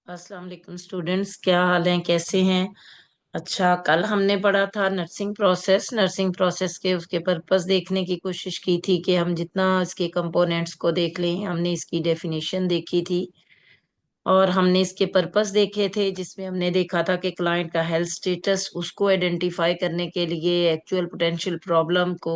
अस्सलाम वालेकुम स्टूडेंट्स, क्या हाल है? कैसे हैं? अच्छा, कल हमने पढ़ा था नर्सिंग प्रोसेस के उसके पर्पस देखने की कोशिश की थी कि हम जितना इसके कंपोनेंट्स को देख लें। हमने इसकी डेफिनेशन देखी थी और हमने इसके पर्पस देखे थे, जिसमें हमने देखा था कि क्लाइंट का हेल्थ स्टेटस उसको आइडेंटिफाई करने के लिए, एक्चुअल पोटेंशियल प्रॉब्लम को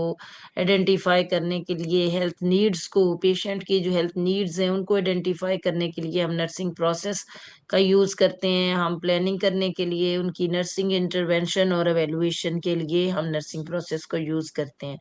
आइडेंटिफाई करने के लिए, हेल्थ नीड्स को, पेशेंट की जो हेल्थ नीड्स हैं उनको आइडेंटिफाई करने के लिए हम नर्सिंग प्रोसेस का यूज करते हैं। हम प्लानिंग करने के लिए, उनकी नर्सिंग इंटरवेंशन और एवेलुएशन के लिए हम नर्सिंग प्रोसेस को यूज करते हैं।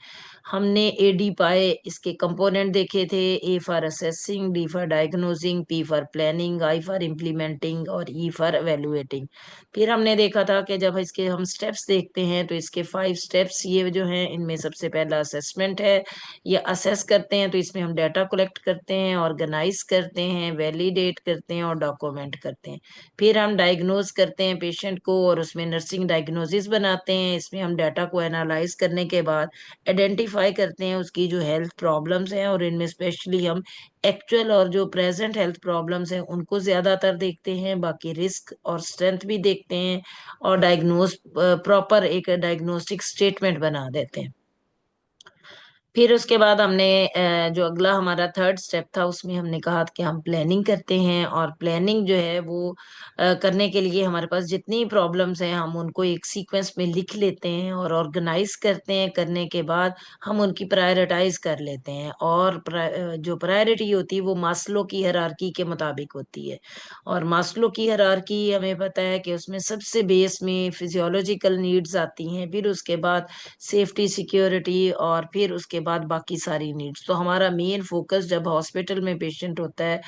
हमने एडी पाए इसके कंपोनेंट देखे थे। A for assessing, D for diagnosing, P for planning, I for implementing और ई फॉर एवेलुएटिंग। फिर हमने देखा था कि जब इसके हम स्टेप्स देखते हैं तो इसके 5 स्टेप्स ये जो हैं, इनमें सबसे पहला असेसमेंट है। ये असेस करते हैं तो इसमें हम डाटा कलेक्ट करते हैं, ऑर्गेनाइज करते हैं, वैलिडेट करते हैं और डॉक्यूमेंट करते हैं। फिर हम डायग्नोज करते हैं पेशेंट को और उसमें नर्सिंग डायग्नोसिस बनाते हैं। इसमें हम डाटा को एनालाइज करने के बाद आइडेंटिफाई करते हैं उसकी जो हेल्थ प्रॉब्लम्स हैं, और इनमें स्पेशली हम एक्चुअल और जो प्रेजेंट हेल्थ प्रॉब्लम्स हैं उनको ज्यादातर देखते हैं, बाकी रिस्क और स्ट्रेंथ भी देखते हैं और डायग्नोज प्रॉपर एक डायग्नोस्टिक स्टेटमेंट बना देते हैं। फिर उसके बाद हमने जो अगला हमारा थर्ड स्टेप था उसमें हमने कहा कि हम प्लानिंग करते हैं, और प्लानिंग जो है वो करने के लिए हमारे पास जितनी प्रॉब्लम्स हैं हम उनको एक सीक्वेंस में लिख लेते हैं और ऑर्गेनाइज करते हैं। करने के बाद हम उनकी प्रायोरिटाइज कर लेते हैं, और जो प्रायोरिटी होती है वो मास्लो की हायरार्की के मुताबिक होती है। और मास्लो की हायरार्की हमें पता है कि उसमें सबसे बेस में फिजियोलॉजिकल नीड्स आती हैं, फिर उसके बाद सेफ्टी सिक्योरिटी, और फिर उसके बाद बाकी सारी नीड्स। तो हमारा मेन फोकस जब हॉस्पिटल में पेशेंट होता है,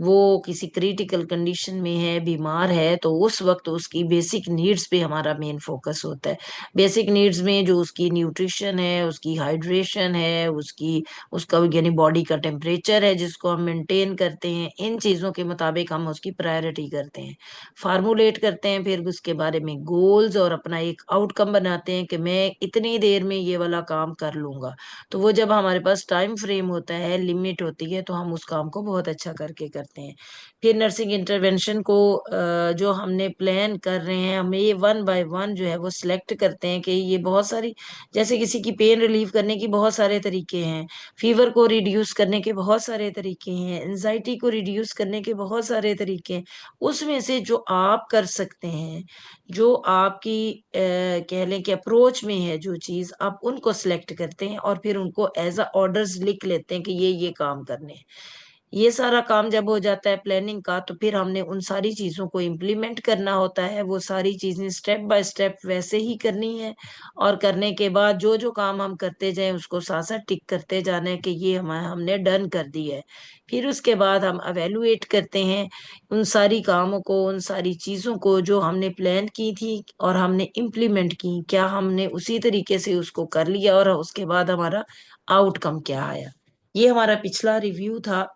वो किसी क्रिटिकल कंडीशन में है, बीमार है, तो उस वक्त उसकी बेसिक नीड्स पे हमारा मेन फोकस होता है। बेसिक नीड्स में जो उसकी न्यूट्रिशन है, उसकी हाइड्रेशन है, उसकी उसका यानी बॉडी का टेम्परेचर है जिसको हम मेंटेन करते हैं, इन चीजों के मुताबिक हम उसकी प्रायोरिटी करते हैं, फार्मूलेट करते हैं। फिर उसके बारे में गोल्स और अपना एक आउटकम बनाते हैं कि मैं इतनी देर में ये वाला काम कर लूंगा। तो वो जब हमारे पास टाइम फ्रेम होता है, लिमिट होती है, तो हम उस काम को बहुत अच्छा करके करते हैं। फिर नर्सिंग इंटरवेंशन को जो हमने प्लान कर रहे हैं, हमें ये वन बाय वन जो है वो सिलेक्ट करते हैं कि ये बहुत सारी, जैसे किसी की पेन रिलीव करने की बहुत सारे तरीके हैं, फीवर को रिड्यूस करने के बहुत सारे तरीके हैं, एंजाइटी को रिड्यूस करने के बहुत सारे तरीके हैं। उसमें से जो आप कर सकते हैं, जो आपकी कह लें कि अप्रोच में है जो चीज, आप उनको सिलेक्ट करते हैं और फिर उनको एज अ ऑर्डर्स लिख लेते हैं कि ये काम करने हैं। ये सारा काम जब हो जाता है प्लानिंग का, तो फिर हमने उन सारी चीजों को इम्प्लीमेंट करना होता है। वो सारी चीजें स्टेप बाय स्टेप वैसे ही करनी है, और करने के बाद जो जो काम हम करते जाएं उसको साथ साथ टिक करते जाना है कि ये हमने डन कर दिया है। फिर उसके बाद हम अवेलुएट करते हैं उन सारी कामों को, उन सारी चीजों को जो हमने प्लान की थी और हमने इम्प्लीमेंट की, क्या हमने उसी तरीके से उसको कर लिया और उसके बाद हमारा आउटकम क्या आया। ये हमारा पिछला रिव्यू था।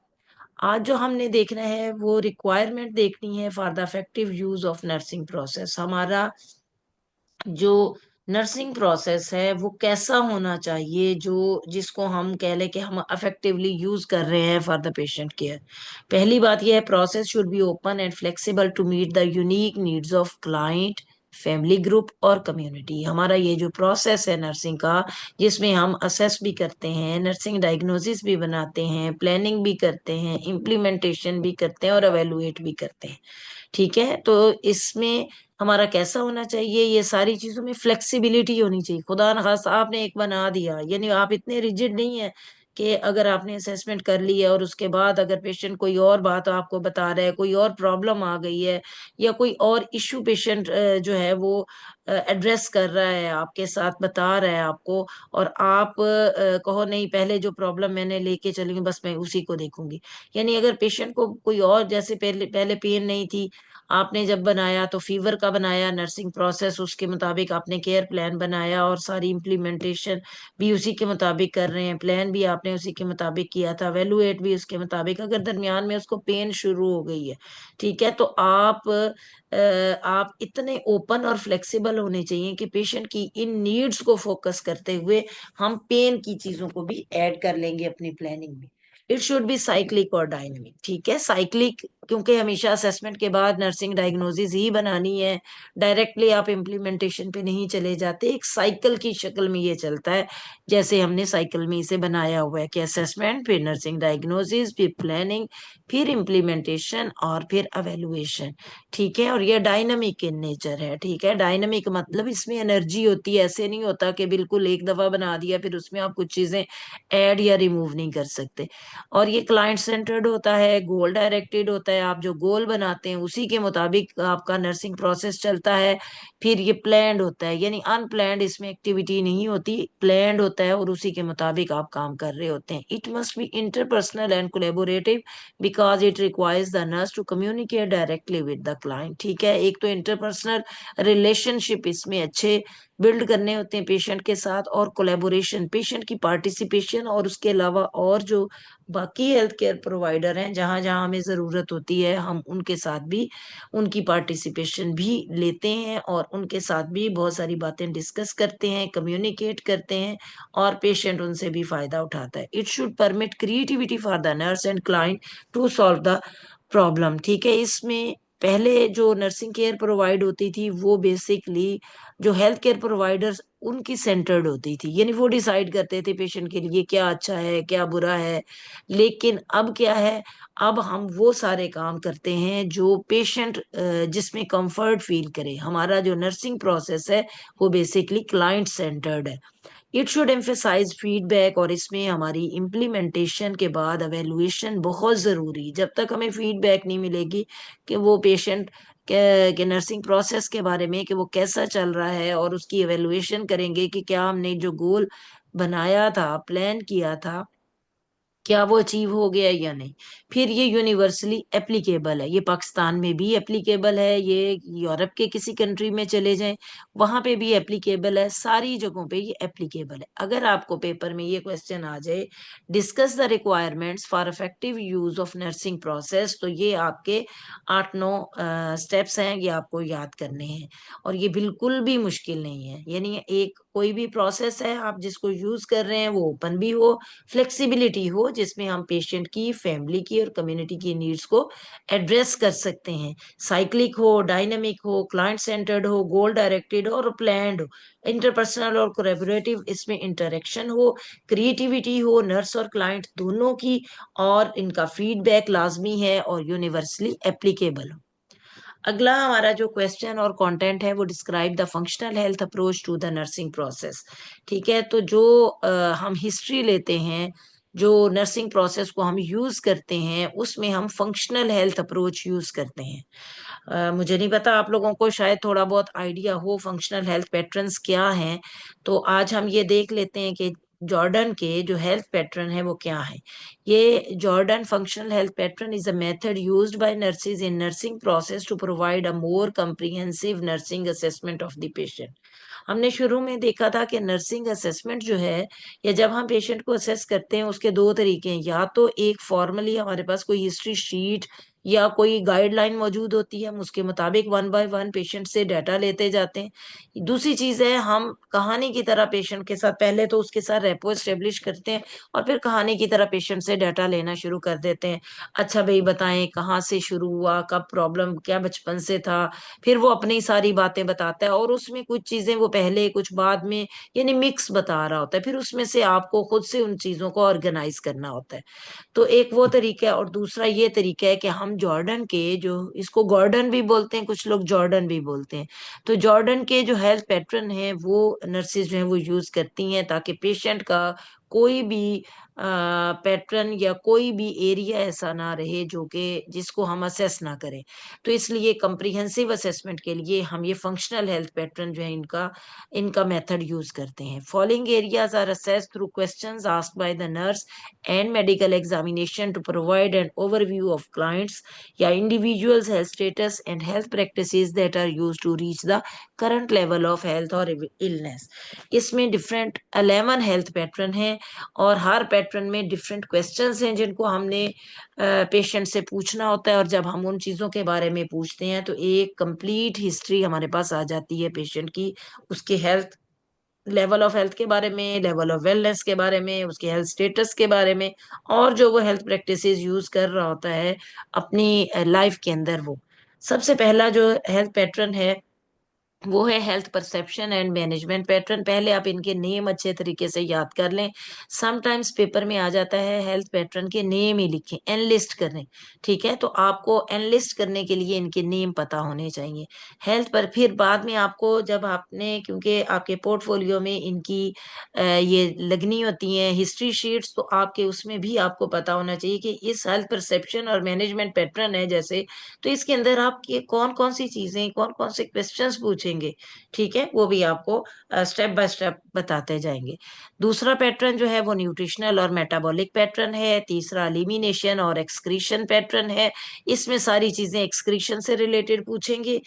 आज जो हमने देखना है वो रिक्वायरमेंट देखनी है for the effective use of nursing process. हमारा जो नर्सिंग प्रोसेस है वो कैसा होना चाहिए, जो जिसको हम कह लें कि हम अफेक्टिवली यूज कर रहे हैं फॉर द पेशेंट केयर। पहली बात यह है, process should be open and flexible to meet the unique needs of client, family group और कम्युनिटी। हमारा ये जो प्रोसेस है नर्सिंग का, जिसमें हम असेस भी करते हैं, नर्सिंग डायग्नोसिस भी बनाते हैं, प्लानिंग भी करते हैं, इम्प्लीमेंटेशन भी करते हैं और एवेलुएट भी करते हैं। ठीक है, तो इसमें हमारा कैसा होना चाहिए, ये सारी चीजों में फ्लेक्सिबिलिटी होनी चाहिए। खुदा न खास्ता आपने एक बना दिया, यानी आप इतने रिजिड नहीं है कि अगर आपने असेसमेंट कर लिया और उसके बाद अगर पेशेंट कोई और बात आपको बता रहा है, कोई और प्रॉब्लम आ गई है, या कोई और इश्यू पेशेंट जो है वो एड्रेस कर रहा है, आपके साथ बता रहा है आपको, और आप कहो नहीं पहले जो प्रॉब्लम मैंने लेके चली हूँ बस मैं उसी को देखूंगी। यानी अगर पेशेंट को कोई और, जैसे पहले पहले पेन नहीं थी, आपने जब बनाया तो फीवर का बनाया नर्सिंग प्रोसेस, उसके मुताबिक आपने केयर प्लान बनाया और सारी इम्प्लीमेंटेशन भी उसी के मुताबिक कर रहे हैं, प्लान भी आपने उसी के मुताबिक किया था, वैल्यूएट भी उसके मुताबिक। अगर दरमियान में उसको पेन शुरू हो गई है, ठीक है, तो आप इतने ओपन और फ्लेक्सिबल होने चाहिए कि पेशेंट की इन नीड्स को फोकस करते हुए हम पेन की चीजों को भी ऐड कर लेंगे अपनी प्लानिंग में। इट शुड बी साइक्लिक और डायनेमिक। ठीक है, साइक्लिक क्योंकि हमेशा असेसमेंट के बाद नर्सिंग डायग्नोसिस ही बनानी है, डायरेक्टली आप इम्प्लीमेंटेशन पे नहीं चले जाते। एक साइकिल की शक्ल में ये चलता है, जैसे हमने साइकिल में इसे बनाया हुआ है कि असेसमेंट, फिर नर्सिंग डायग्नोसिस, फिर प्लानिंग, फिर इम्प्लीमेंटेशन और फिर अवेलुएशन। ठीक है, और ये डायनामिक इन नेचर है। ठीक है, डायनामिक मतलब इसमें एनर्जी होती है, ऐसे नहीं होता कि बिल्कुल एक दफा बना दिया फिर उसमें आप कुछ चीजें ऐड या रिमूव नहीं कर सकते। और ये क्लाइंट सेंटर्ड होता है, गोल डायरेक्टेड होता है। आप जो गोल बनाते हैं उसी के मुताबिक आपका नर्सिंग प्रोसेस चलता है। फिर ये प्लान्ड होता है, यानी अनप्लान्ड इसमें एक्टिविटी नहीं होती, प्लान्ड होता है और उसी के मुताबिक आप काम कर रहे होते हैं। It must be interpersonal and collaborative because it requires the nurse to communicate directly with the client. ठीक है, एक तो इंटरपर्सनल रिलेशनशिप इसमें अच्छे बिल्ड करने होते हैं पेशेंट के साथ, और कोलेबोरेशन, पेशेंट की पार्टिसिपेशन, और उसके अलावा और जो बाकी हेल्थ केयर प्रोवाइडर हैं जहां जहां हमें जरूरत होती है हम उनके साथ भी उनकी पार्टिसिपेशन भी लेते हैं और उनके साथ भी बहुत सारी बातें डिस्कस करते हैं, कम्युनिकेट करते हैं, और पेशेंट उनसे भी फायदा उठाता है। It should permit creativity for the nurse and client to solve the problem. ठीक है, इसमें पहले जो नर्सिंग केयर प्रोवाइड होती थी वो बेसिकली जो हेल्थ केयर प्रोवाइडर्स उनकी सेंटर्ड होती थी, यानी वो डिसाइड करते थे पेशेंट के लिए क्या अच्छा है क्या बुरा है। लेकिन अब क्या है, अब हम वो सारे काम करते हैं जो पेशेंट जिसमें कंफर्ट फील करे। हमारा जो नर्सिंग प्रोसेस है वो बेसिकली क्लाइंट सेंटर्ड है। इट शुड एम्फेसाइज फीडबैक, और इसमें हमारी इम्प्लीमेंटेशन के बाद एवेलुएशन बहुत ज़रूरी। जब तक हमें फीडबैक नहीं मिलेगी कि वो पेशेंट के नर्सिंग प्रोसेस के बारे में कि वो कैसा चल रहा है, और उसकी एवेलुएशन करेंगे कि क्या हमने जो गोल बनाया था, प्लान किया था, क्या वो अचीव हो गया या नहीं। फिर ये यूनिवर्सली एप्लीकेबल है, ये पाकिस्तान में भी एप्लीकेबल है, ये यूरोप के किसी कंट्री में चले जाएं वहां पे भी एप्लीकेबल है, सारी जगहों पे ये एप्लीकेबल है। अगर आपको पेपर में ये क्वेश्चन आ जाए, discuss the requirements for effective use of nursing process, तो ये आपके 8-9 स्टेप्स हैं, ये आपको याद करने हैं। और ये बिल्कुल भी मुश्किल नहीं है, यानी एक कोई भी प्रोसेस है आप जिसको यूज कर रहे हैं वो ओपन भी हो, फ्लेक्सिबिलिटी हो, जिसमें हम पेशेंट की, फैमिली की और कम्युनिटी की नीड्स को एड्रेस कर सकते हैं। साइक्लिक हो, डायनामिक हो, क्लाइंट सेंटर्ड हो, गोल डायरेक्टेड हो और प्लान्ड हो, इंटरपर्सनल और कोलैबोरेटिव, इसमें इंटरेक्शन हो, क्रिएटिविटी हो नर्स और क्लाइंट दोनों की, और इनका फीडबैक लाजमी है और यूनिवर्सली एप्लीकेबल हो। अगला हमारा जो क्वेश्चन और कंटेंट है वो describe the functional health approach to the nursing process. ठीक है, तो जो हम हिस्ट्री लेते हैं, जो नर्सिंग प्रोसेस को हम यूज करते हैं उसमें हम फंक्शनल हेल्थ अप्रोच यूज करते हैं। मुझे नहीं पता, आप लोगों को शायद थोड़ा बहुत आइडिया हो फंक्शनल हेल्थ पैटर्न्स क्या हैं। तो आज हम ये देख लेते हैं कि जॉर्डन के जो हेल्थ पैटर्न है वो क्या है। ये Gordon functional health pattern is a method used by nurses in nursing process to provide a more comprehensive nursing assessment of the patient. हमने शुरू में देखा था कि नर्सिंग असेसमेंट जो है, या जब हम पेशेंट को असेस करते हैं उसके दो तरीके हैं। या तो एक फॉर्मली हमारे पास कोई हिस्ट्री शीट या कोई गाइडलाइन मौजूद होती है, हम उसके मुताबिक 1 बाय 1 पेशेंट से डाटा लेते जाते हैं। दूसरी चीज है हम कहानी की तरह पेशेंट के साथ, पहले तो उसके साथ रेपो एस्टेब्लिश करते हैं और फिर कहानी की तरह पेशेंट से डाटा लेना शुरू कर देते हैं। अच्छा भाई बताएं कहाँ से शुरू हुआ, कब प्रॉब्लम, क्या बचपन से था। फिर वो अपनी सारी बातें बताता है और उसमें कुछ चीजें वो पहले कुछ बाद में, यानी मिक्स बता रहा होता है। फिर उसमें से आपको खुद से उन चीजों को ऑर्गेनाइज करना होता है। तो एक वो तरीका है, और दूसरा ये तरीका है कि हम जॉर्डन के, जो इसको गॉर्डन भी बोलते हैं कुछ लोग, जॉर्डन भी बोलते हैं, तो जॉर्डन के जो हेल्थ पैटर्न है वो नर्सेज जो है वो यूज करती हैं ताकि पेशेंट का कोई भी पैटर्न या कोई भी एरिया ऐसा ना रहे जो कि जिसको हम असेस ना करें। तो इसलिए कंप्रिहेंसिव असेसमेंट के लिए हम ये फंक्शनल हेल्थ पैटर्न जो है इनका इनका मेथड यूज करते हैं। Following areas are assessed through questions asked by the nurse and medical examination to provide an overview of clients या individuals health status and health practices that are used to reach the current level of health or illness। इसमें different 11 health pattern हैं और हर pattern में different questions हैं जिनको हमने patient से पूछना होता है। और जब हम उन चीज़ों के बारे में पूछते हैं तो एक कंप्लीट हिस्ट्री हमारे पास आ जाती है पेशेंट की, उसके हेल्थ लेवल ऑफ हेल्थ के बारे में, लेवल ऑफ वेलनेस के बारे में, उसके हेल्थ स्टेटस के बारे में, और जो वो हेल्थ प्रैक्टिसेस यूज कर रहा होता है अपनी लाइफ के अंदर। वो सबसे पहला जो हेल्थ पैटर्न है वो है health perception and management pattern. पहले आप इनके नेम अच्छे तरीके से याद कर लें। समटाइम्स पेपर में आ जाता है हेल्थ पैटर्न के नेम ही लिखें, एनलिस्ट करें। ठीक है, तो आपको एनलिस्ट करने के लिए इनके नेम पता होने चाहिए। हेल्थ पर फिर बाद में आपको, जब आपने, क्योंकि आपके पोर्टफोलियो में इनकी ये लगनी होती हैं हिस्ट्री शीट्स, तो आपके उसमें भी आपको पता होना चाहिए कि इस हेल्थ परसेप्शन और मैनेजमेंट पैटर्न है जैसे, तो इसके अंदर आप ये कौन कौन सी चीजें, कौन कौन से क्वेश्चंस पूछेंगे। ठीक है, वो भी आपको स्टेप बाय स्टेप बताते जाएंगे। दूसरा पैटर्न जो है वो न्यूट्रिशनल और मेटाबॉलिक पैटर्न है। तीसरा एलिमिनेशन और एक्सक्रीशन पैटर्न है। इसमें सारी चीजें एक्सक्रीशन से रिलेटेड पूछेंगे।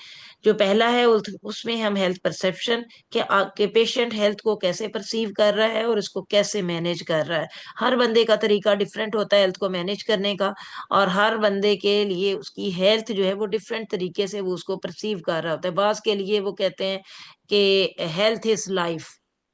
जो पहला है उसमें हम हेल्थ परसेप्शन के आपके पेशेंट हेल्थ को कैसे परसीव कर रहा है और उसको कैसे मैनेज कर रहा है। हर बंदे का तरीका डिफरेंट होता है हेल्थ को मैनेज करने का, और हर बंदे के लिए उसकी हेल्थ जो है वो डिफरेंट तरीके से वो उसको परसीव कर रहा होता है। बाज के लिए वो कहते हैं कि हेल्थ इज लाइफ।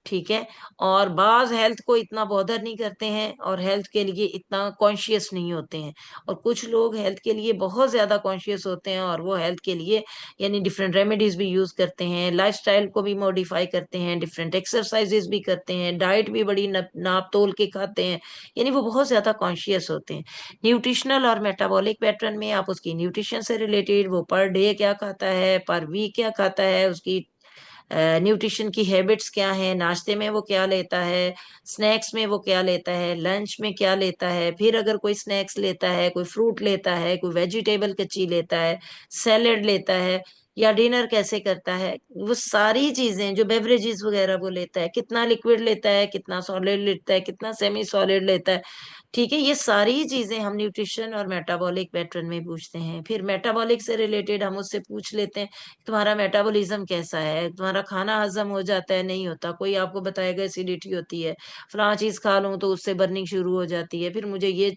ठीक है, और बाज हेल्थ को इतना बॉदर नहीं करते हैं और हेल्थ के लिए इतना कॉन्शियस नहीं होते हैं। और कुछ लोग हेल्थ के लिए बहुत ज्यादा कॉन्शियस होते हैं और वो हेल्थ के लिए यानी डिफरेंट रेमेडीज भी यूज करते हैं, लाइफस्टाइल को भी मॉडिफाई करते हैं, डिफरेंट एक्सरसाइजेज भी करते हैं, डाइट भी बड़ी नाप तोल के खाते हैं। यानी वो बहुत ज्यादा कॉन्शियस होते हैं। न्यूट्रिशनल और मेटाबॉलिक पैटर्न में आप उसकी न्यूट्रिशन से रिलेटेड, वो पर डे क्या खाता है, पर वीक क्या खाता है, उसकी न्यूट्रिशन की हैबिट्स क्या है, नाश्ते में वो क्या लेता है, स्नैक्स में वो क्या लेता है, लंच में क्या लेता है, फिर अगर कोई स्नैक्स लेता है, कोई फ्रूट लेता है, कोई वेजिटेबल कच्ची लेता है, सैलेड लेता है, या डिनर कैसे करता है, वो सारी चीजें जो बेवरेजेस वगैरह वो लेता है, कितना लिक्विड लेता है, कितना सॉलिड लेता है, कितना सेमी सॉलिड लेता है। ठीक है, ये सारी चीजें हम न्यूट्रिशन और मेटाबॉलिक पैटर्न में पूछते हैं। फिर मेटाबॉलिक से रिलेटेड हम उससे पूछ लेते हैं तुम्हारा मेटाबॉलिज्म कैसा है, तुम्हारा खाना हजम हो जाता है नहीं होता। कोई आपको बताएगा एसिडिटी होती है, फलां चीज खा लूं तो उससे बर्निंग शुरू हो जाती है, फिर मुझे ये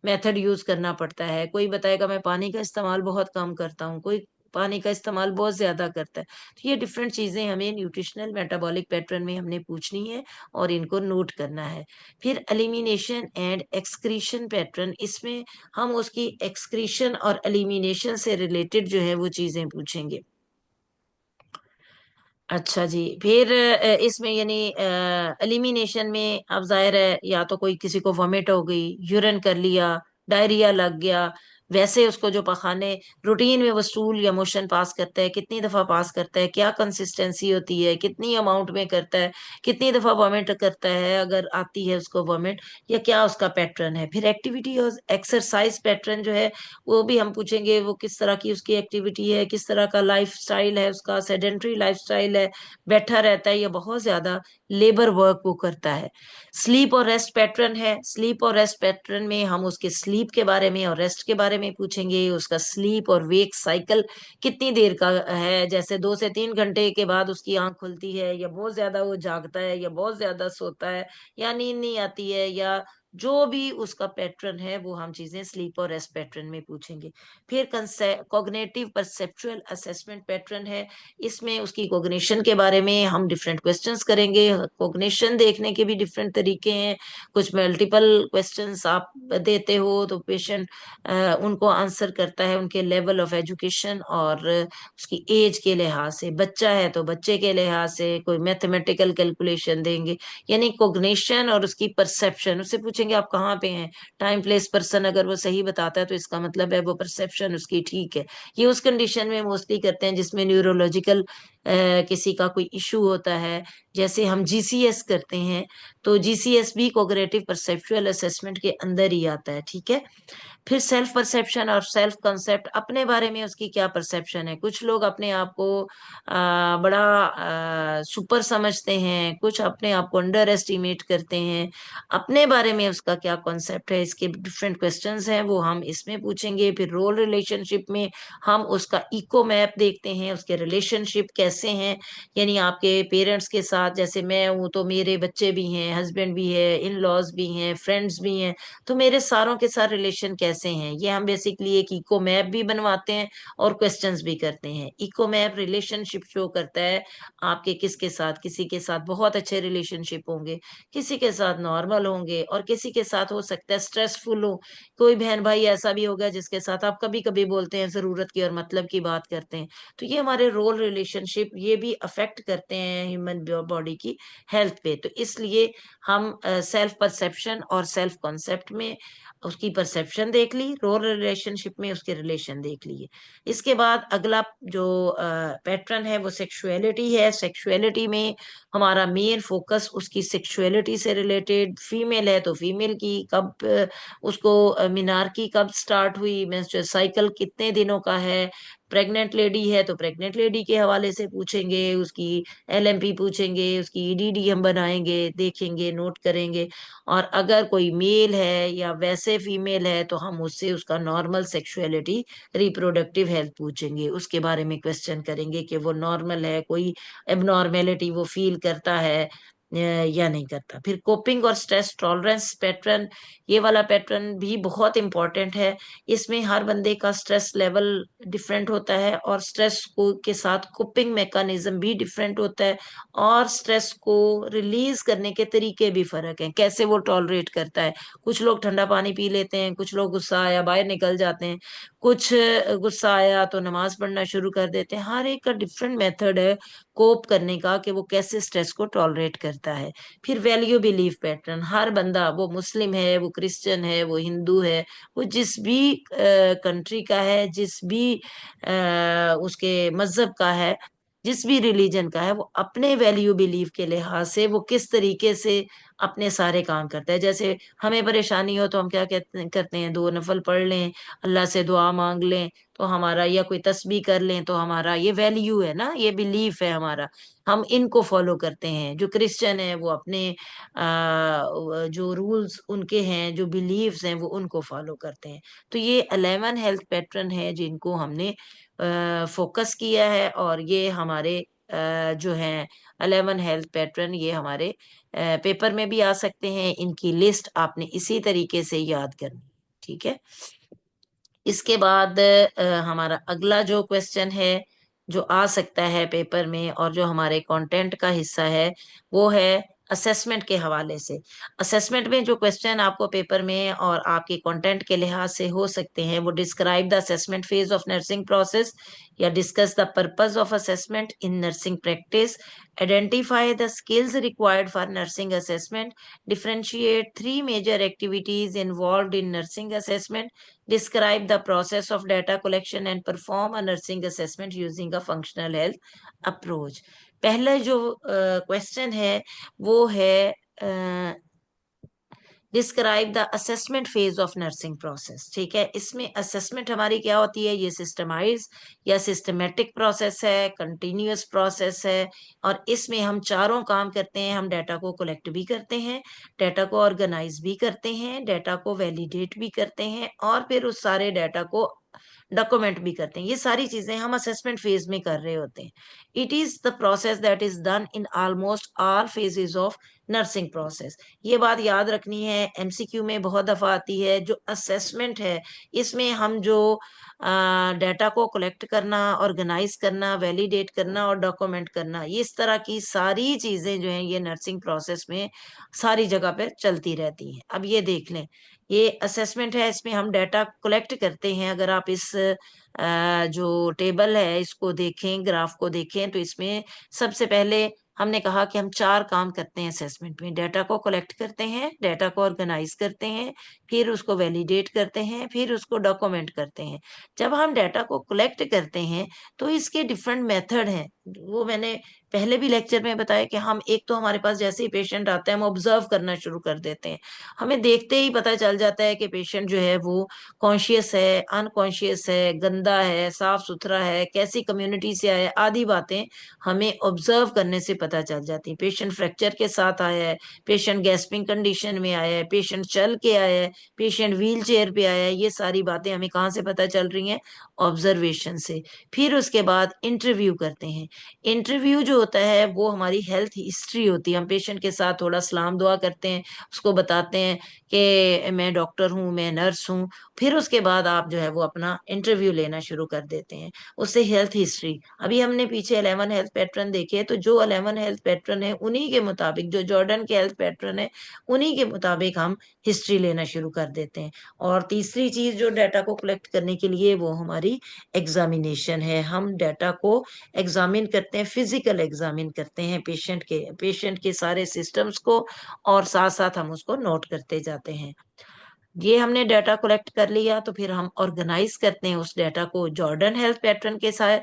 मेथड यूज करना पड़ता है। कोई बताएगा मैं पानी का इस्तेमाल बहुत कम करता हूँ, कोई पानी का इस्तेमाल बहुत ज्यादा करता है। तो ये डिफरेंट चीजें हमें न्यूट्रिशनल मेटाबॉलिक पैटर्न में हमने पूछनी है और इनको नोट करना है। फिर एलिमिनेशन एंड एक्सक्रीशन पैटर्न, इसमें हम उसकी एक्सक्रीशन और एलिमिनेशन से रिलेटेड जो है वो चीजें पूछेंगे। अच्छा जी, फिर इसमें यानी एलिमिनेशन में अब जाहिर है या तो कोई किसी को वॉमिट हो गई, यूरिन कर लिया, डायरिया लग गया, वैसे उसको जो पखाने रूटीन में वो स्टूल या मोशन पास करता है, कितनी दफा पास करता है, क्या कंसिस्टेंसी होती है, कितनी अमाउंट में करता है, कितनी दफा वॉमिट करता है अगर आती है उसको वॉमिट, या क्या उसका पैटर्न है। फिर एक्टिविटी और एक्सरसाइज पैटर्न जो है वो भी हम पूछेंगे, वो किस तरह की उसकी एक्टिविटी है, किस तरह का लाइफ स्टाइल है, उसका सेडेंट्री लाइफ स्टाइल है, बैठा रहता है या बहुत ज्यादा लेबर वर्क वो करता है। स्लीप और रेस्ट पैटर्न है। स्लीप और रेस्ट पैटर्न में हम उसके स्लीप के बारे में और रेस्ट के बारे में पूछेंगे। उसका स्लीप और वेक साइकिल कितनी देर का है, जैसे 2 से 3 घंटे के बाद उसकी आंख खुलती है, या बहुत ज्यादा वो जागता है, या बहुत ज्यादा सोता है, या नींद नहीं आती है, या जो भी उसका पैटर्न है वो हम चीजें स्लीप और रेस्ट पैटर्न में पूछेंगे। फिर कॉग्निटिव परसेप्चुअल असेसमेंट पैटर्न है। इसमें उसकी कॉग्निशन के बारे में हम डिफरेंट क्वेश्चंस करेंगे। कॉग्निशन देखने के भी डिफरेंट तरीके हैं। कुछ मल्टीपल क्वेश्चंस आप देते हो तो पेशेंट उनको आंसर करता है उनके लेवल ऑफ एजुकेशन और उसकी एज के लिहाज से। बच्चा है तो बच्चे के लिहाज से कोई मैथमेटिकल कैलकुलेशन देंगे। यानी कॉग्निशन और उसकी परसेप्शन, उससे पूछेंगे आप कहाँ पे हैं, टाइम प्लेस पर्सन अगर वो सही बताता है तो इसका मतलब है वो परसेप्शन उसकी ठीक है। ये उस कंडीशन में मोस्टली करते हैं जिसमें न्यूरोलॉजिकल किसी का कोई इशू होता है। जैसे हम जीसीएस करते हैं तो जीसीएस भी कोग्निटिव परसेप्चुअल असेसमेंट के अंदर ही आता है। ठीक है, फिर सेल्फ परसेप्शन और सेल्फ कंसेप्ट, अपने बारे में उसकी क्या परसेप्शन है। कुछ लोग अपने आप को बड़ा सुपर समझते हैं, कुछ अपने आप को अंडर एस्टिमेट करते हैं। अपने बारे में उसका क्या कॉन्सेप्ट है, इसके डिफरेंट क्वेश्चंस हैं वो हम इसमें पूछेंगे। फिर रोल रिलेशनशिप में हम उसका इको मैप देखते हैं, उसके रिलेशनशिप कैसे हैं। यानी आपके पेरेंट्स के साथ, जैसे मैं हूँ तो मेरे बच्चे भी हैं, हैं, हस्बैंड भी है, इन लॉज भी हैं, फ्रेंड्स भी हैं, तो मेरे सारों के साथ रिलेशन कैसे हैं। ये हम बेसिकली एक इको मैप भी बनवाते हैं और क्वेश्चंस भी करते हैं। इको मैप रिलेशनशिप शो करता है आपके किसके साथ, किसी के साथ बहुत अच्छे रिलेशनशिप होंगे, किसी के साथ नॉर्मल होंगे, और किसी के साथ हो सकता है स्ट्रेसफुल हो। कोई बहन भाई ऐसा भी होगा जिसके साथ आप कभी कभी बोलते हैं, जरूरत की और मतलब की बात करते हैं। तो ये हमारे रोल रिलेशनशिप ये भी अफेक्ट करते हैं ह्यूमन बॉडी की हेल्थ पे। तो इसलिए हम सेल्फ परसेप्शन और सेल्फ कॉन्सेप्ट में उसकी परसेप्शन देख ली, रोल रिलेशनशिप में उसके रिलेशन देख लिए। इसके बाद अगला जो पैटर्न है वो सेक्सुअलिटी है। सेक्सुअलिटी में हमारा मेन फोकस उसकी सेक्सुअलिटी से रिलेटेड, फीमेल है तो फीमेल की कब उसको मिनार्की कब स्टार्ट हुई, मेंस्ट्रुअल साइकिल कितने दिनों का है, प्रेग्नेंट लेडी है तो प्रेग्नेंट लेडी के हवाले से पूछेंगे, उसकी एलएमपी पूछेंगे, उसकी ईडीडी हम बनाएंगे, देखेंगे, नोट करेंगे। और अगर कोई मेल है या वैसे फीमेल है तो हम उससे उसका नॉर्मल सेक्सुअलिटी, रिप्रोडक्टिव हेल्थ पूछेंगे, उसके बारे में क्वेश्चन करेंगे कि वो नॉर्मल है, कोई एबनॉर्मेलिटी वो फील करता है या नहीं करता। फिर कोपिंग और स्ट्रेस टॉलरेंस पैटर्न, ये वाला पैटर्न भी बहुत इंपॉर्टेंट है। इसमें हर बंदे का स्ट्रेस लेवल डिफरेंट होता है और स्ट्रेस को के साथ कोपिंग मैकेनिज्म भी डिफरेंट होता है, और स्ट्रेस को रिलीज करने के तरीके भी फर्क हैं, कैसे वो टॉलरेट करता है। कुछ लोग ठंडा पानी पी लेते हैं, कुछ लोग गुस्सा आया बाहर निकल जाते हैं, कुछ गुस्सा आया तो नमाज पढ़ना शुरू कर देते हैं। हर एक का डिफरेंट मेथड है कोप करने का कि वो कैसे स्ट्रेस को टॉलरेट करता है। फिर वैल्यू बिलीफ पैटर्न, हर बंदा, वो मुस्लिम है, वो क्रिश्चियन है, वो हिंदू है, वो जिस भी कंट्री का है, जिस भी उसके मजहब का है, जिस भी रिलीजन का है, वो अपने वैल्यू बिलीफ के लिहाज से वो किस तरीके से अपने सारे काम करता है। जैसे हमें परेशानी हो तो हम क्या करते हैं, दो नफल पढ़ लें, अल्लाह से दुआ मांग लें तो हमारा, या कोई तस्बीह कर लें तो हमारा, ये वैल्यू है ना, ये बिलीफ है हमारा, हम इनको फॉलो करते हैं। जो क्रिश्चियन है वो अपने जो रूल्स उनके हैं, जो बिलीव्स हैं, वो उनको फॉलो करते हैं। तो ये 11 हेल्थ पैटर्न है जिनको हमने फोकस किया है, और ये हमारे जो हैं 11 हेल्थ पैटर्न, ये हमारे पेपर में भी आ सकते हैं। इनकी लिस्ट आपने इसी तरीके से याद करनी। ठीक है। इसके बाद हमारा अगला जो क्वेश्चन है जो आ सकता है पेपर में और जो हमारे कंटेंट का हिस्सा है, वो है असेसमेंट के हवाले से। असेसमेंट में जो क्वेश्चन आपको पेपर में और आपके कंटेंट के लिहाज से हो सकते हैं, वो describe the assessment phase of nursing process, या discuss the purpose of assessment in nursing practice, identify the skills required for nursing assessment, differentiate three major activities involved in nursing assessment, describe the process of data collection and perform a nursing assessment using a functional health approach। पहला जो question है वो है describe the assessment phase of nursing process. ठीक है, इसमें assessment हमारी क्या होती है, ये सिस्टमाइज या सिस्टमेटिक प्रोसेस है, कंटिन्यूअस प्रोसेस है, और इसमें हम चारों काम करते हैं। हम डाटा को कलेक्ट भी करते हैं, डाटा को ऑर्गेनाइज भी करते हैं, डाटा को वैलिडेट भी करते हैं, और फिर उस सारे डाटा को डॉक्यूमेंट भी करते हैं। ये सारी चीजें हम असेसमेंट फेज में कर रहे होते हैं। It is the process that is done in almost all phases of nursing process. ये बात याद रखनी है, एमसीक्यू में बहुत दफा आती है। जो असेसमेंट है, इसमें हम जो डाटा को कलेक्ट करना, ऑर्गेनाइज करना, वैलिडेट करना और डॉक्यूमेंट करना, ये इस तरह की सारी चीजें जो हैं ये नर्सिंग प्रोसेस में सारी जगह पर चलती रहती हैं। अब ये देख लें, ये असेसमेंट है, इसमें हम डाटा कलेक्ट करते हैं। अगर आप इस जो टेबल है इसको देखें, ग्राफ को देखें, तो इसमें सबसे पहले हमने कहा कि हम चार काम करते हैं असेसमेंट में। डाटा को कलेक्ट करते हैं, डाटा को ऑर्गेनाइज करते हैं, फिर उसको वैलिडेट करते हैं, फिर उसको डॉक्यूमेंट करते हैं। जब हम डाटा को कलेक्ट करते हैं तो इसके डिफरेंट मेथड हैं, वो मैंने पहले भी लेक्चर में बताया कि हम, एक तो हमारे पास जैसे ही पेशेंट आता है हम ऑब्जर्व करना शुरू कर देते हैं। हमें देखते ही पता चल जाता है कि पेशेंट जो है वो कॉन्शियस है, अनकॉन्शियस है, गंदा है, साफ सुथरा है, कैसी कम्युनिटी से आया है, आदि बातें हमें ऑब्जर्व करने से पता चल जाती है। पेशेंट फ्रैक्चर के साथ आया है, पेशेंट गैस्पिंग कंडीशन में आया है, पेशेंट चल के आया है, पेशेंट व्हील चेयर पे आया है, ये सारी बातें हमें कहाँ से पता चल रही हैं, ऑब्जर्वेशन से। फिर उसके बाद इंटरव्यू करते हैं। इंटरव्यू जो होता है वो हमारी हेल्थ हिस्ट्री होती है। हम पेशेंट के साथ थोड़ा सलाम दुआ करते हैं, उसको बताते हैं कि मैं डॉक्टर हूँ, मैं नर्स हूँ। फिर उसके बाद आप जो है वो अपना इंटरव्यू लेना शुरू कर देते हैं। उससे हेल्थ हिस्ट्री, अभी हमने पीछे 11 हेल्थ पैटर्न देखे, तो जो 11 हेल्थ पैटर्न है उन्हीं के मुताबिक, जो जॉर्डन के हेल्थ पैटर्न है उन्हीं के मुताबिक हम हिस्ट्री लेना शुरू कर देते हैं। और तीसरी चीज जो डाटा को कलेक्ट करने के लिए, वो हमारी एग्जामिनेशन है। हम डाटा को एग्जामिन करते हैं, फिजिकल एग्जामिन करते हैं पेशेंट के सारे सिस्टम्स को, और साथ साथ हम उसको नोट करते जाते हैं। ये हमने डाटा कलेक्ट कर लिया, तो फिर हम ऑर्गेनाइज करते हैं उस डाटा को जॉर्डन हेल्थ पैटर्न के साथ,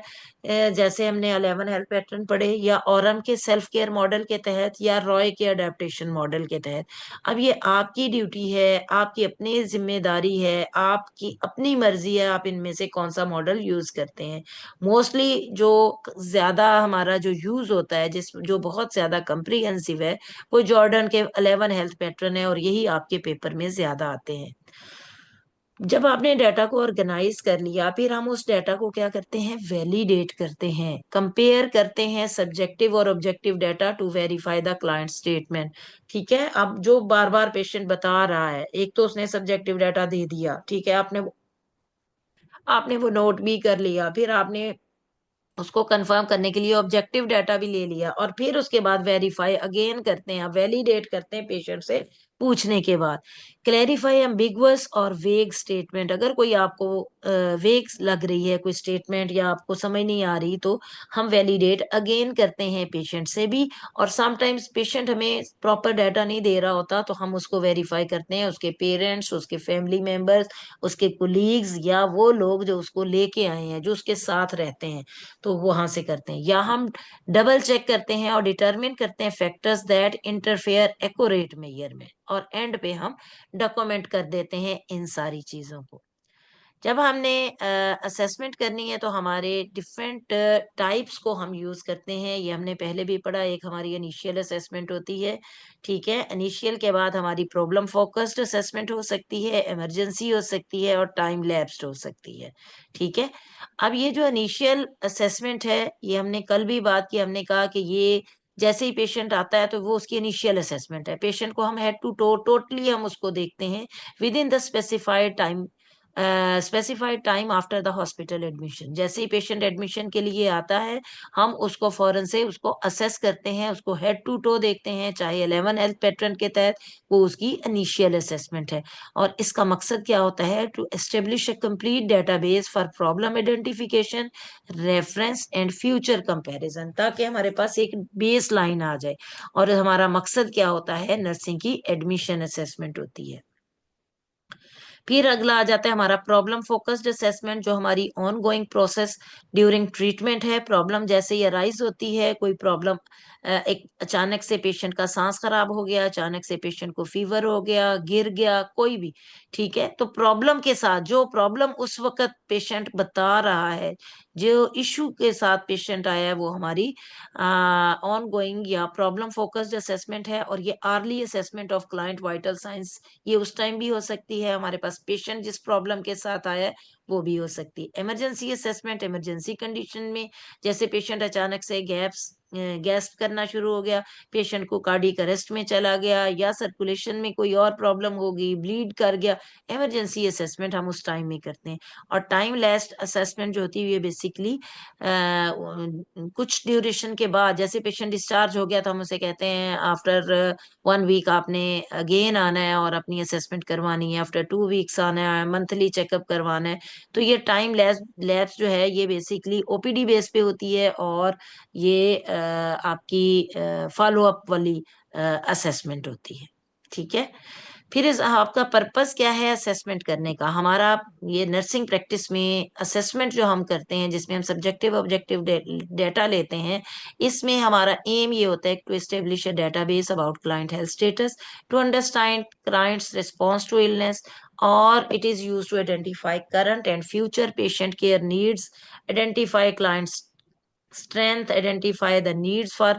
जैसे हमने 11 हेल्थ पैटर्न पढ़े, या औरम के सेल्फ केयर मॉडल के तहत, या रॉय के अडेप्टेशन मॉडल के तहत। अब ये आपकी ड्यूटी है, आपकी अपनी जिम्मेदारी है, आपकी अपनी मर्जी है, आप इनमें से कौन सा मॉडल यूज करते हैं। मोस्टली जो ज्यादा हमारा जो यूज होता है, जिस जो बहुत ज्यादा कंप्रीहेंसिव है, वो जॉर्डन के 11 हेल्थ पैटर्न है, और यही आपके पेपर में ज्यादा आते हैं। जब आपने डाटा को ऑर्गेनाइज कर लिया, फिर हम उस डाटा को क्या करते हैं, वैलिडेट करते हैं, कंपेयर करते हैं सब्जेक्टिव और objective data to verify the client statement. ठीक है, अब जो बार बार पेशेंट बता रहा है, एक तो उसने सब्जेक्टिव डाटा दे दिया, ठीक है, आपने आपने वो नोट भी कर लिया, फिर आपने उसको कंफर्म करने के लिए ऑब्जेक्टिव डाटा भी ले लिया, और फिर उसके बाद वेरीफाई अगेन करते हैं, वैलिडेट करते हैं पेशेंट से पूछने के बाद। क्लैरिफाई एम्बिगुअस और वेग स्टेटमेंट, अगर कोई आपको वेग लग रही है कोई स्टेटमेंट, या आपको समझ नहीं आ रही, तो हम वैलिडेट अगेन करते हैं पेशेंट से भी। और समटाइम्स पेशेंट हमें प्रॉपर डाटा नहीं दे रहा होता, तो हम उसको वेरीफाई करते हैं, उसके पेरेंट्स, उसके फैमिली मेंबर्स, उसके कुलीग्स, या वो लोग जो उसको लेके आए हैं, जो उसके साथ रहते हैं, तो वहां से करते हैं। या हम डबल चेक करते हैं और डिटरमिन करते हैं factors that interfere accurate measurement, और एंड पे हम डॉक्यूमेंट कर देते हैं इन सारी चीजों को। जब हमने असेसमेंट करनी है, तो हमारे डिफरेंट टाइप्स को हम यूज करते हैं। ये हमने पहले भी पढ़ा, एक हमारी इनिशियल असेसमेंट होती है, ठीक है। इनिशियल के बाद हमारी प्रॉब्लम फोकस्ड असेसमेंट हो सकती है, इमरजेंसी हो सकती है, और टाइम लैप्स्ड हो सकती है, ठीक है। अब ये जो इनिशियल असेसमेंट है, ये हमने कल भी बात की, हमने कहा कि ये जैसे ही पेशेंट आता है, तो वो उसकी इनिशियल असेसमेंट है। पेशेंट को हम हेड टू टो टोटली हम उसको देखते हैं with in the specified time after the hospital admission. जैसे ही पेशेंट एडमिशन के लिए आता है, हम उसको फौरन से उसको असेस करते हैं, उसको हेड टू टो देखते हैं, चाहे 11 हेल्थ पैटर्न के तहत, वो उसकी इनिशियल असेसमेंट है। और इसका मकसद क्या होता है, to establish a complete database for problem identification, reference and future comparison, ताकि हमारे पास एक बेस लाइन आ जाए। और हमारा मकसद क्या होता है, नर्सिंग की एडमिशन असेसमेंट होती है। फिर अगला आ जाता है हमारा प्रॉब्लम फोकस्ड असेसमेंट, जो हमारी on going process during treatment है। प्रॉब्लम जैसे ही अराइज होती है, कोई प्रॉब्लम, एक अचानक से पेशेंट का सांस खराब हो गया, अचानक से पेशेंट को फीवर हो गया, गिर गया, कोई भी, ठीक है, तो प्रॉब्लम के साथ, जो प्रॉब्लम उस वक्त पेशेंट बता रहा है, जो इशू के साथ पेशेंट आया है, वो हमारी ऑन गोइंग या प्रॉब्लम फोकस्ड असेसमेंट है। और ये early assessment of client vital science, ये उस टाइम भी हो सकती है, हमारे पास पेशेंट जिस प्रॉब्लम के साथ आया है वो भी हो सकती है। इमरजेंसी असेसमेंट, इमरजेंसी कंडीशन में, जैसे पेशेंट अचानक से गैस्प करना शुरू हो गया, पेशेंट को कार्डियक अरेस्ट में चला गया, या सर्कुलेशन में कोई और प्रॉब्लम हो गई, ब्लीड कर गया, इमरजेंसी असेसमेंट हम उस टाइम में करते हैं। और टाइम लेस्ड असेसमेंट जो होती है, बेसिकली कुछ ड्यूरेशन के बाद, जैसे पेशेंट डिस्चार्ज हो गया, तो हम उसे कहते हैं आफ्टर 1 वीक आपने अगेन आना है और अपनी असेसमेंट करवानी है, आफ्टर 2 वीक्स आना है, मंथली चेकअप करवाना है। तो ये टाइम लैब्स जो है, ये बेसिकली ओपीडी बेस पे होती है, और ये आपकी फॉलो अप वाली असेसमेंट होती है, ठीक है। फिर आपका पर्पस क्या है असेसमेंट करने का, हमारा ये नर्सिंग प्रैक्टिस में असेसमेंट जो हम करते हैं, जिसमें हम सब्जेक्टिव ऑब्जेक्टिव डेटा लेते हैं, इसमें हमारा एम ये होता है to establish a database about client health status, to understand clients response to illness, और it is use to identify current and future patient care needs, identify clients strength, identify the needs for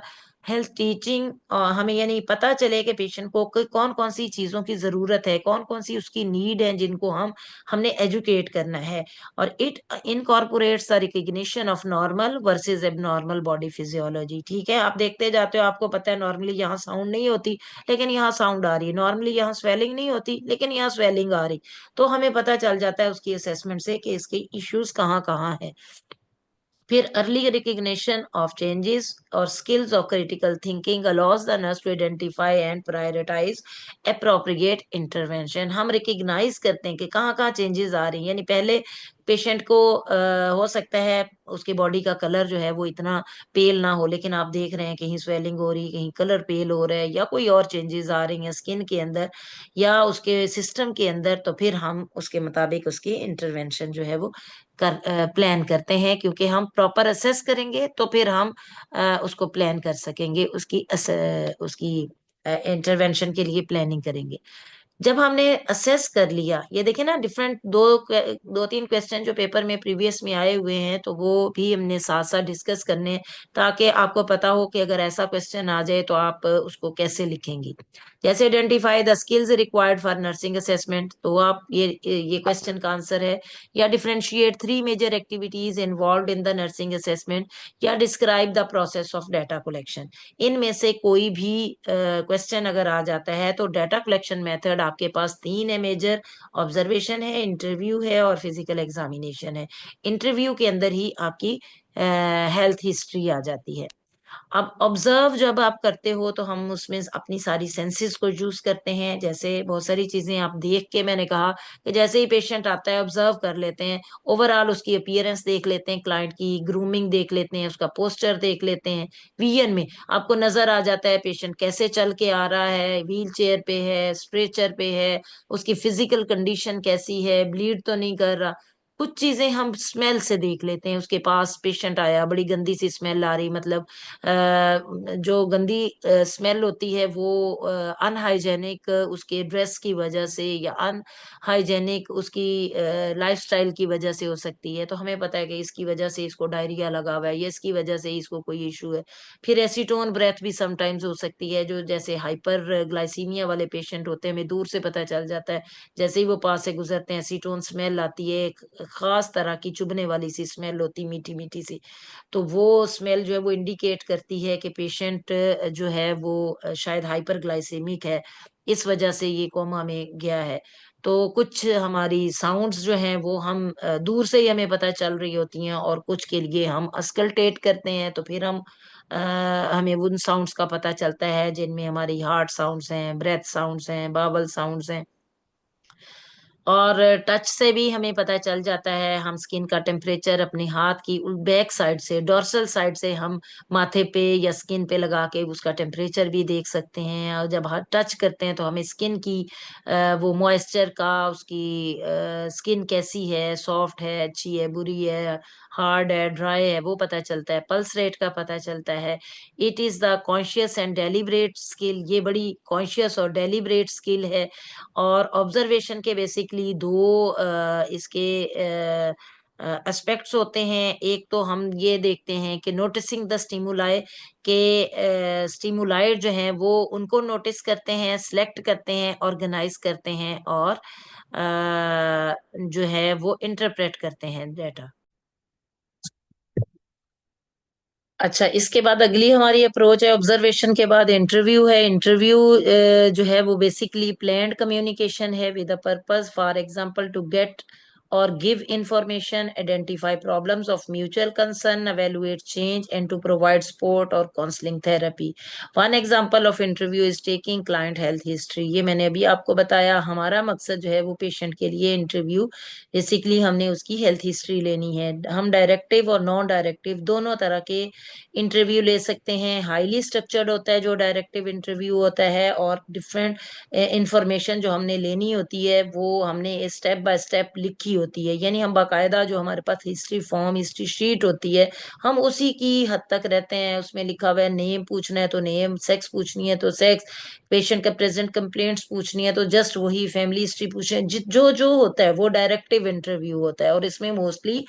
health teaching हमें यानी पता चले कि patient को कौन कौन सी चीजों की जरूरत है, कौन कौन सी उसकी नीड है, जिनको हमने एजुकेट करना है। और it incorporates the recognition of normal versus abnormal body physiology. ठीक है, आप देखते जाते हो, आपको पता है नॉर्मली यहाँ साउंड नहीं होती लेकिन यहाँ साउंड आ रही है, नॉर्मली यहाँ स्वेलिंग नहीं होती लेकिन यहाँ स्वेलिंग आ रही। तो हमें पता चल जाता है उसकी असेसमेंट से कि इसके इश्यूज कहाँ कहाँ है। फिर अर्ली रिकग्निशन ऑफ चेंजेस और skills of critical thinking allows the nurse to identify and prioritize appropriate intervention. हम रिकग्नाइज करते हैं कि कहाँ कहाँ चेंजेस आ रही हैं। यानी पहले पेशेंट को हो सकता है उसकी बॉडी का कलर जो है वो इतना पेल ना हो, लेकिन आप देख रहे हैं कहीं स्वेलिंग हो रही है, कहीं कलर पेल हो रहा है, या कोई और चेंजेस आ रही हैं स्किन के अंदर या उसके सिस्टम के अंदर, तो फिर हम उसके मुताबिक उसकी इंटरवेंशन जो है वो प्लान करते हैं। क्योंकि हम प्रॉपर असेस करेंगे तो फिर हम उसको प्लान कर सकेंगे, उसकी इंटरवेंशन के लिए प्लानिंग करेंगे। जब हमने असेस कर लिया, ये देखे ना डिफरेंट दो तीन क्वेश्चन जो पेपर में प्रीवियस में आए हुए हैं, तो वो भी हमने साथ साथ डिस्कस करने हैं, ताकि आपको पता हो कि अगर ऐसा क्वेश्चन आ जाए तो आप उसको कैसे लिखेंगी। जैसे identify the skills required for nursing assessment, तो आप ये क्वेश्चन का आंसर है। या differentiate three major activities involve in the nursing assessment, या describe the process of data collection. इनमें से कोई भी क्वेश्चन अगर आ जाता है तो डाटा कलेक्शन मेथड आपके पास तीन है मेजर। ऑब्जर्वेशन है, इंटरव्यू है और फिजिकल एग्जामिनेशन है। इंटरव्यू के अंदर ही आपकी हेल्थ हिस्ट्री आ जाती है। अब ऑब्जर्व जब आप करते हो तो हम उसमें अपनी सारी सेंसेस को यूज करते हैं। जैसे बहुत सारी चीजें आप देख के, मैंने कहा कि जैसे ही पेशेंट आता है ऑब्जर्व कर लेते हैं, ओवरऑल उसकी अपीयरेंस देख लेते हैं, क्लाइंट की ग्रूमिंग देख लेते हैं, उसका पोस्चर देख लेते हैं। विजन में आपको नजर आ जाता है पेशेंट कैसे चल के आ रहा है, व्हील चेयर पे है, स्ट्रेचर पे है, उसकी फिजिकल कंडीशन कैसी है, ब्लीड तो नहीं कर रहा। कुछ चीजें हम स्मेल से देख लेते हैं। उसके पास पेशेंट आया, बड़ी गंदी सी स्मेल आ रही, मतलब जो गंदी स्मेल होती है वो अनहाइजेनिक उसके ड्रेस की वजह से या अनहाइजेनिक उसकी लाइफस्टाइल की वजह से हो सकती है। तो हमें पता है कि इसकी वजह से इसको डायरिया लगा हुआ है या इसकी वजह से इसको कोई इशू है। फिर एसीटोन ब्रेथ भी समटाइम्स हो सकती है, जो जैसे हाइपर ग्लाइसीमिया वाले पेशेंट होते हैं, हमें दूर से पता चल जाता है। जैसे ही वो पास से गुजरते हैं एसीटोन स्मेल आती है, एक खास तरह की चुभने वाली सी स्मेल होती, मीठी मीठी सी। तो वो स्मेल जो है वो इंडिकेट करती है कि पेशेंट जो है वो शायद हाइपरग्लाइसेमिक है, इस वजह से ये कोमा में गया है। तो कुछ हमारी साउंड्स जो हैं वो हम दूर से ही हमें पता चल रही होती हैं, और कुछ के लिए हम अस्कल्टेट करते हैं, तो फिर अ, हमें उन साउंड्स का पता चलता है जिनमें हमारी हार्ट साउंड्स हैं, ब्रेथ साउंड्स हैं, बावल साउंड्स हैं। और टच से भी हमें पता चल जाता है। हम स्किन का टेम्परेचर अपने हाथ की बैक साइड से, डोर्सल साइड से हम माथे पे या स्किन पे लगा के उसका टेम्परेचर भी देख सकते हैं। और जब हाथ टच करते हैं तो हमें स्किन की वो मॉइस्चर का, उसकी स्किन कैसी है, सॉफ्ट है, अच्छी है, बुरी है, हार्ड है, ड्राई है, वो पता चलता है। पल्स रेट का पता चलता है। It is the conscious and deliberate skill, ये बड़ी कॉन्शियस और डेलिब्रेट स्किल है। और ऑब्जर्वेशन के बेसिकली दो इसके एस्पेक्ट्स होते हैं। एक तो हम ये देखते हैं कि नोटिसिंग द स्टिमुलाई, के स्टिमुलाई जो हैं वो उनको नोटिस करते हैं, सिलेक्ट करते हैं, ऑर्गेनाइज करते हैं, और जो है वो इंटरप्रेट करते हैं डाटा। अच्छा, इसके बाद अगली हमारी अप्रोच है, ऑब्जर्वेशन के बाद इंटरव्यू है। इंटरव्यू जो है वो बेसिकली प्लान्ड कम्युनिकेशन है with a purpose, for example to get और give information, identify problems of mutual concern, evaluate change and to provide support और counselling therapy. One example of interview is taking client health history. ये मैंने अभी आपको बताया, हमारा मकसद जो है वो पेशेंट के लिए इंटरव्यू, बेसिकली हमने उसकी हेल्थ हिस्ट्री लेनी है। हम डायरेक्टिव और नॉन डायरेक्टिव दोनों तरह के इंटरव्यू ले सकते हैं। हाईली स्ट्रक्चर्ड होता है जो डायरेक्टिव इंटरव्यू होता है, और डिफरेंट इंफॉर्मेशन जो हमने लेनी होती है वो हमने स्टेप बाय स्टेप लिखी होती है, यानी हम बाकायदा जो हमारे पास हिस्ट्री फॉर्म, हिस्ट्री शीट होती है, हम उसी की हद तक रहते हैं। उसमें लिखा हुआ है नेम पूछना है तो नेम, सेक्स पूछनी है तो सेक्स, पेशेंट का प्रेजेंट कंप्लेंट्स पूछनी है तो जस्ट वही, फैमिली हिस्ट्री पूछे, जो जो होता है वो डायरेक्टिव इंटरव्यू होता है। और इसमें मोस्टली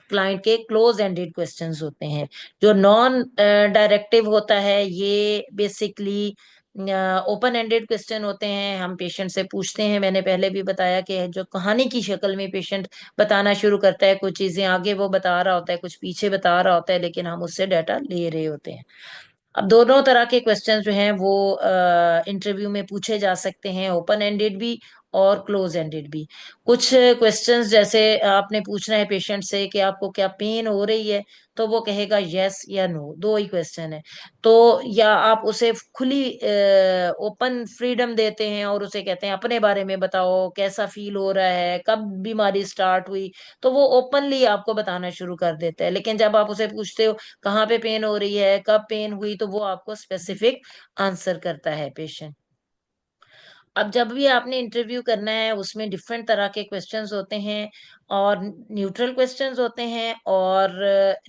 क्लाइंट के क्लोज एंडेड क्वेश्चंस होते हैं। जो नॉन डायरेक्टिव होता है ये बेसिकली ओपन एंडेड क्वेश्चन होते हैं। हम पेशेंट से पूछते हैं, मैंने पहले भी बताया कि जो कहानी की शक्ल में पेशेंट बताना शुरू करता है, कुछ चीजें आगे वो बता रहा होता है, कुछ पीछे बता रहा होता है, लेकिन हम उससे डाटा ले रहे होते हैं। अब दोनों तरह के क्वेश्चंस जो हैं वो इंटरव्यू में पूछे जा सकते हैं, ओपन एंडेड भी और क्लोज एंडेड भी। कुछ क्वेश्चंस जैसे आपने पूछना है पेशेंट से कि आपको क्या पेन हो रही है, तो वो कहेगा यस या नो, दो ही क्वेश्चन है। तो या आप उसे खुली ओपन फ्रीडम देते हैं और उसे कहते हैं अपने बारे में बताओ, कैसा फील हो रहा है, कब बीमारी स्टार्ट हुई, तो वो ओपनली आपको बताना शुरू कर देता है। लेकिन जब आप उसे पूछते हो कहाँ पे पेन हो रही है, कब पेन हुई, तो वो आपको स्पेसिफिक आंसर करता है पेशेंट। अब जब भी आपने इंटरव्यू करना है उसमें डिफरेंट तरह के क्वेश्चंस होते हैं, और न्यूट्रल क्वेश्चंस होते हैं और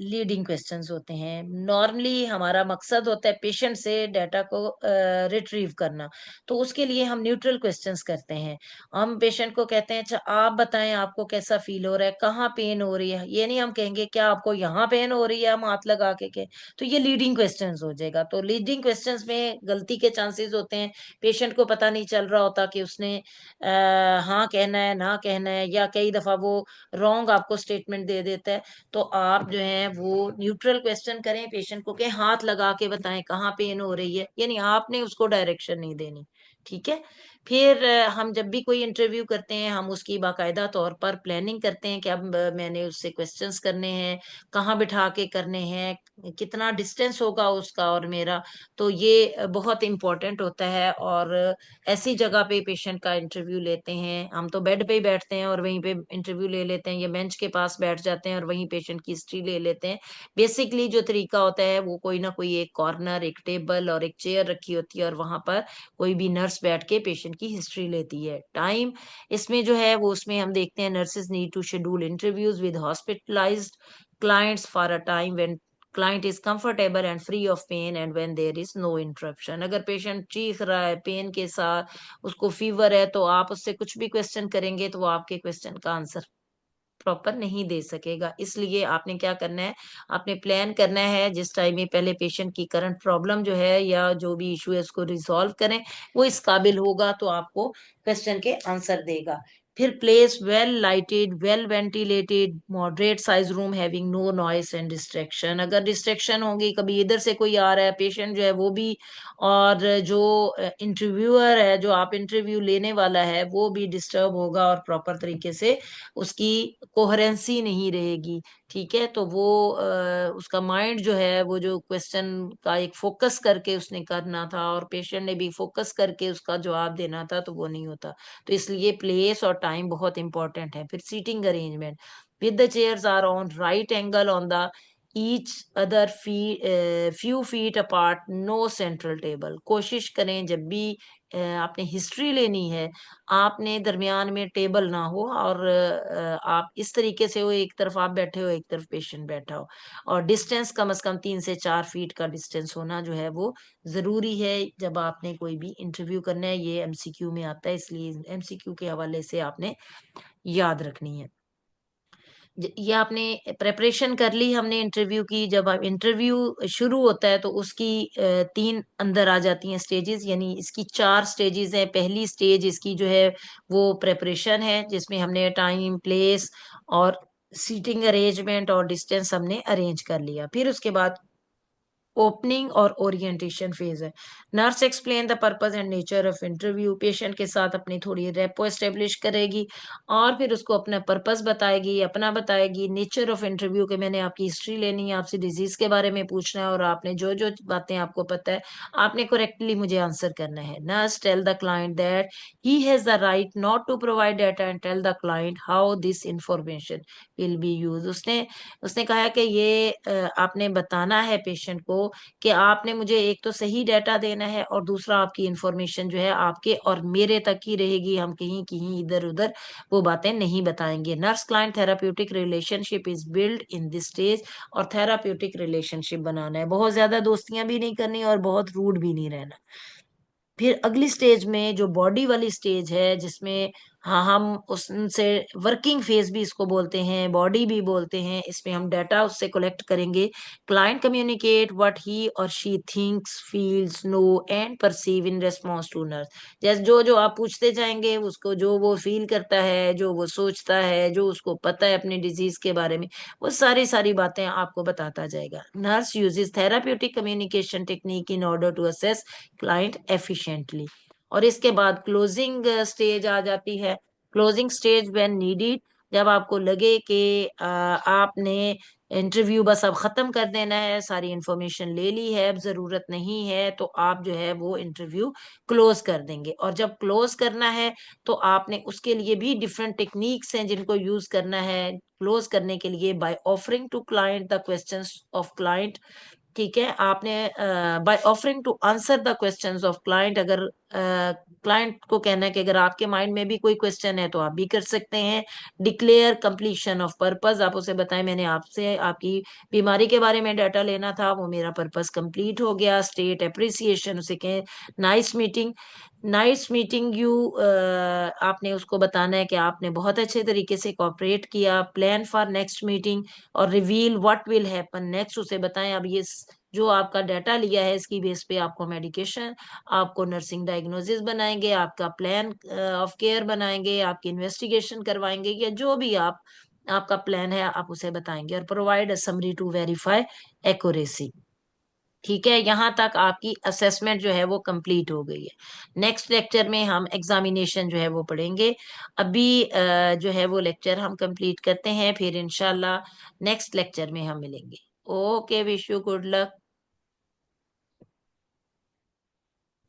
लीडिंग क्वेश्चंस होते हैं। नॉर्मली हमारा मकसद होता है पेशेंट से डाटा को रिट्रीव करना, तो उसके लिए हम न्यूट्रल क्वेश्चंस करते हैं। हम पेशेंट को कहते हैं अच्छा आप बताएं आपको कैसा फील हो रहा है, कहाँ पेन हो रही है। ये नहीं हम कहेंगे क्या आपको यहाँ पेन हो रही है, हम हाथ लगा के तो ये लीडिंग क्वेश्चंस हो जाएगा। तो लीडिंग क्वेश्चंस में गलती के चांसेस होते हैं, पेशेंट को पता नहीं चल रहा होता कि उसने हाँ कहना है ना कहना है, या कई दफा वो रॉन्ग आपको स्टेटमेंट दे देता है। तो आप जो है वो न्यूट्रल क्वेश्चन करें, पेशेंट को के हाथ लगा के बताएं कहाँ पेन हो रही है, यानी आपने उसको डायरेक्शन नहीं देनी। ठीक है। फिर हम जब भी कोई इंटरव्यू करते हैं हम उसकी बाकायदा तौर पर प्लानिंग करते हैं कि अब मैंने उससे क्वेश्चंस करने हैं, कहाँ बिठा के करने हैं, कितना डिस्टेंस होगा उसका और मेरा। तो ये बहुत इम्पोर्टेंट होता है। और ऐसी जगह पे पेशेंट का इंटरव्यू लेते हैं, हम तो बेड पे ही बैठते हैं और वहीं पे इंटरव्यू ले लेते हैं, या बेंच के पास बैठ जाते हैं और वहीं पेशेंट की हिस्ट्री ले लेते हैं। बेसिकली जो तरीका होता है वो कोई ना कोई एक कॉर्नर, एक टेबल और एक चेयर रखी होती है, और वहां पर कोई भी नर्स बैठ के पेशेंट की हिस्ट्री लेती है। टाइम इसमें जो है वो उसमें हम देखते हैं nurses need to schedule interviews with hospitalized clients for a time when client is comfortable and free of pain and when there is no interruption। अगर पेशेंट चीख रहा है पेन के साथ, उसको फीवर है, तो आप उससे कुछ भी क्वेश्चन करेंगे तो वो आपके क्वेश्चन का आंसर प्रॉपर नहीं दे सकेगा। इसलिए आपने क्या करना है, आपने प्लान करना है जिस टाइम में पहले पेशेंट की करंट प्रॉब्लम जो है या जो भी इशू है उसको रिजॉल्व करें, वो इस काबिल होगा तो आपको क्वेश्चन के आंसर देगा। फिर place well lighted, well ventilated, moderate size room having no noise and distraction. अगर डिस्ट्रैक्शन होगी, कभी इधर से कोई आ रहा है पेशेंट जो है वो भी, और जो इंटरव्यूअर है, जो आप इंटरव्यू लेने वाला है, वो भी डिस्टर्ब होगा और प्रॉपर तरीके से उसकी कोहेरेंसी नहीं रहेगी। ठीक है। तो वो उसका माइंड जो है वो जो क्वेश्चन का एक फोकस करके उसने करना था और पेशेंट ने भी फोकस करके उसका जवाब देना था, तो वो नहीं होता। तो इसलिए प्लेस और टाइम बहुत इंपॉर्टेंट है। फिर seating arrangement, with the chairs are on right angle on the each other few feet apart, no central table. कोशिश करें जब भी आपने हिस्ट्री लेनी है, आपने दरमियान में टेबल ना हो, और आप इस तरीके से हो, एक तरफ आप बैठे हो एक तरफ पेशेंट बैठा हो, और डिस्टेंस कम से कम 3 से 4 फीट का डिस्टेंस होना जो है वो जरूरी है जब आपने कोई भी इंटरव्यू करना है। ये एमसीक्यू में आता है, इसलिए एमसीक्यू के हवाले से आपने याद रखनी है। ये आपने प्रेपरेशन कर ली हमने इंटरव्यू की। जब आप इंटरव्यू शुरू होता है तो उसकी 3 अंदर आ जाती हैं स्टेजेस, यानी इसकी 4 स्टेजेस हैं। पहली स्टेज इसकी जो है वो प्रेपरेशन है, जिसमें हमने टाइम, प्लेस और सीटिंग अरेंजमेंट और डिस्टेंस हमने अरेंज कर लिया। फिर उसके बाद ओपनिंग और ओरिएंटेशन फेज है। Nurse explain the purpose and nature of interview, patient के साथ अपनी थोड़ी रेपो एस्टेब्लिश करेगी और फिर उसको अपना पर्पस बताएगी, अपना बताएगी, नेचर ऑफ इंटरव्यू के मैंने आपकी हिस्ट्री लेनी है, आपसे डिजीज के बारे में पूछना है, और आपने जो जो बातें आपको पता है आपने करेक्टली मुझे आंसर करना है। Nurse tell the client that he has the right not to provide data and tell the client how this information will be use. उसने उसने कहा कि ये आपने बताना है पेशेंट को कि आपने मुझे एक तो सही डाटा देना है और दूसरा आपकी इंफॉर्मेशन जो है आपके और मेरे तक ही रहेगी, हम कहीं कहीं इधर उधर वो बातें नहीं बताएंगे। Nurse client therapeutic relationship is build in this stage. और थेराप्यूटिक रिलेशनशिप बनाना है, बहुत ज्यादा दोस्तियां भी नहीं करनी और बहुत रूड भी नहीं रहना। फिर अगली स्टेज में जो बॉडी वाली स्टेज है, जिसमें हाँ हम उससे वर्किंग फेज भी इसको बोलते हैं, बॉडी भी बोलते हैं, इसमें हम डाटा उससे कलेक्ट करेंगे। क्लाइंट कम्युनिकेट व्हाट ही और she thinks, feels, know and perceive in response to nurse. जैसे जो जो आप पूछते जाएंगे उसको जो वो फील करता है, जो वो सोचता है, जो उसको पता है अपनी डिजीज के बारे में, वो सारी सारी बातें आपको बताता जाएगा। Nurse uses therapeutic communication technique in order to assess client efficiently. और इसके बाद क्लोजिंग स्टेज आ जाती है। क्लोजिंग स्टेज व्हेन नीडेड, जब आपको लगे कि आपने इंटरव्यू बस अब खत्म कर देना है, सारी इंफॉर्मेशन ले ली है, अब जरूरत नहीं है, तो आप जो है वो इंटरव्यू क्लोज कर देंगे। और जब क्लोज करना है तो आपने उसके लिए भी डिफरेंट टेक्निक्स हैं जिनको यूज करना है क्लोज करने के लिए। By offering to client the questions of client, ठीक है, आपने by offering to answer the questions of client, अगर क्लाइंट को कहना है कि अगर आपके माइंड में भी कोई क्वेश्चन है तो आप भी कर सकते हैं। डिक्लेयर कंप्लीशन ऑफ पर्पस, आप उसे बताएं मैंने आपसे आपकी बीमारी के बारे में डाटा लेना था, वो मेरा पर्पस कंप्लीट हो गया। स्टेट अप्रिसिएशन, उसे कहें nice meeting. Nice meeting you, आपने उसको बताना है कि आपने बहुत अच्छे तरीके से कोऑपरेट किया। प्लान फॉर नेक्स्ट मीटिंग और reveal what will happen next, उसे बताएं अब ये जो आपका डाटा लिया है इसकी बेस पे आपको मेडिकेशन, आपको नर्सिंग डायग्नोसिस बनाएंगे, आपका प्लान ऑफ केयर बनाएंगे, आपकी इन्वेस्टिगेशन करवाएंगे, या जो भी आपका प्लान है आप उसे बताएंगे। और provide a summary to verify accuracy. ठीक है, यहाँ तक आपकी असेसमेंट जो है वो कंप्लीट हो गई है। नेक्स्ट लेक्चर में हम एग्जामिनेशन जो है वो पढ़ेंगे। अभी जो है वो लेक्चर हम कंप्लीट करते हैं, फिर इंशाल्लाह नेक्स्ट लेक्चर में हम मिलेंगे। Okay, wish you good luck.